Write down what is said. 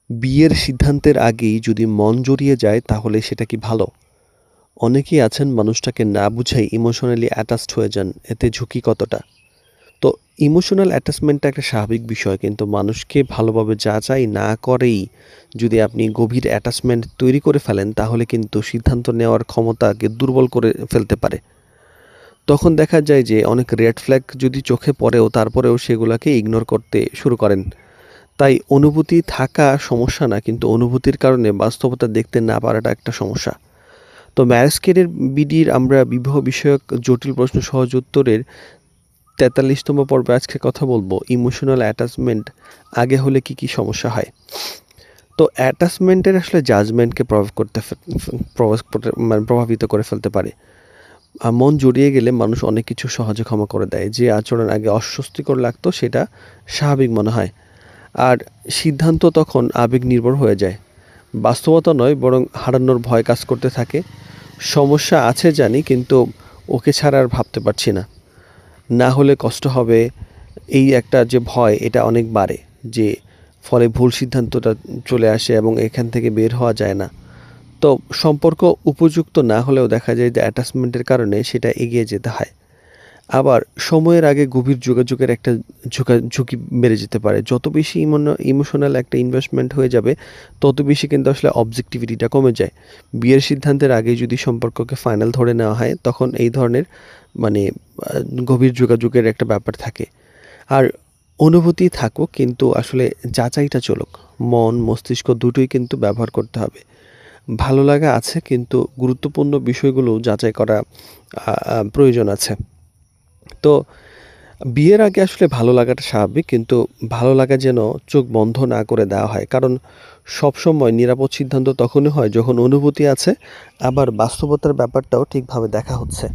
বিয়ের সিদ্ধান্তের আগেই যদি মন জড়িয়ে যায় তাহলে সেটা কি ভালো? অনেকেই আছেন মানুষটাকে না বুঝেই ইমোশনালি অ্যাটাচড হয়ে যান। এতে ঝুঁকি কতটা? তো ইমোশনাল অ্যাটাচমেন্টটা একটা স্বাভাবিক বিষয়, কিন্তু মানুষকে ভালোভাবে যাচাই না করেই যদি আপনি গভীর অ্যাটাচমেন্ট তৈরি করে ফেলেন তাহলে কিন্তু সিদ্ধান্ত নেওয়ার ক্ষমতাকে দুর্বল করে ফেলতে পারে। তখন দেখা যায় যে অনেক রেড ফ্ল্যাগ যদি চোখে পড়েও তারপরেও সেগুলাকে ইগনোর করতে শুরু করেন। তাই অনুভূতি থাকা সমস্যা না, কিন্তু অনুভূতির কারণে বাস্তবতা দেখতে না পারাটা একটা সমস্যা। তো ম্যারেজ কেরিয়ার বিডির আমরা বিবাহ বিষয়ক জটিল প্রশ্ন সহজ উত্তরের ৪৩তম পর্বে আজকে কথা বলবো ইমোশনাল অ্যাটাচমেন্ট আগে হলে কি কি সমস্যা হয়। তো অ্যাটাচমেন্টের আসলে জাজমেন্টকে প্রভাবিত করে ফেলতে পারে। মন জড়িয়ে গেলে মানুষ অনেক কিছু সহজে ক্ষমা করে দেয়। যে আচরণ আগে অস্বস্তিকর লাগতো সেটা স্বাভাবিক মনে হয়। আর সিদ্ধান্ত তখন আবেগ নির্ভর হয়ে যায়। বাস্তবতা নয়, বরং হারানোর ভয় কাজ করতে থাকে। সমস্যা আছে জানি, কিন্তু ওকে ছাড়া আর ভাবতে পারছি না, না হলে কষ্ট হবে, এই একটা যে ভয় এটা অনেক বাড়ে। যে ফলে ভুল সিদ্ধান্তটা চলে আসে এবং এখান থেকে বের হওয়া যায় না। তো সম্পর্ক উপযুক্ত না হলেও দেখা যায় যে অ্যাটাচমেন্টের কারণে সেটা এগিয়ে যেতে হয়। আবার সময়ের আগে গভীর যোগাযোগের একটা ঝুঁকি বেড়ে যেতে পারে। যত বেশি ইমোশনাল একটা ইনভেস্টমেন্ট হয়ে যাবে, তত বেশি কিন্তু আসলে অবজেক্টিভিটিটা কমে যায়। বিয়ের সিদ্ধান্তের আগে যদি সম্পর্ককে ফাইনাল ধরে নেওয়া হয়, তখন এই ধরনের মানে গভীর যোগাযোগের একটা ব্যাপার থাকে। আর অনুভূতি থাকুক, কিন্তু আসলে যাচাইটা চলুক। মন, মস্তিষ্ক দুটোই কিন্তু ব্যবহার করতে হবে। ভালো লাগা আছে, কিন্তু গুরুত্বপূর্ণ বিষয়গুলো যাচাই করা আ আ প্রয়োজন আছে। তো বিয়ের আগে আসলে ভালো লাগাটা স্বাভাবিক, কিন্তু ভালো লাগা যেন চোখ বন্ধ না করে দেওয়া হয়। কারণ সবসময় নিরাপদ সিদ্ধান্ত তখনই হয় যখন অনুভূতি আছে, আবার বাস্তবতার ব্যাপারটাও ঠিকভাবে দেখা হচ্ছে।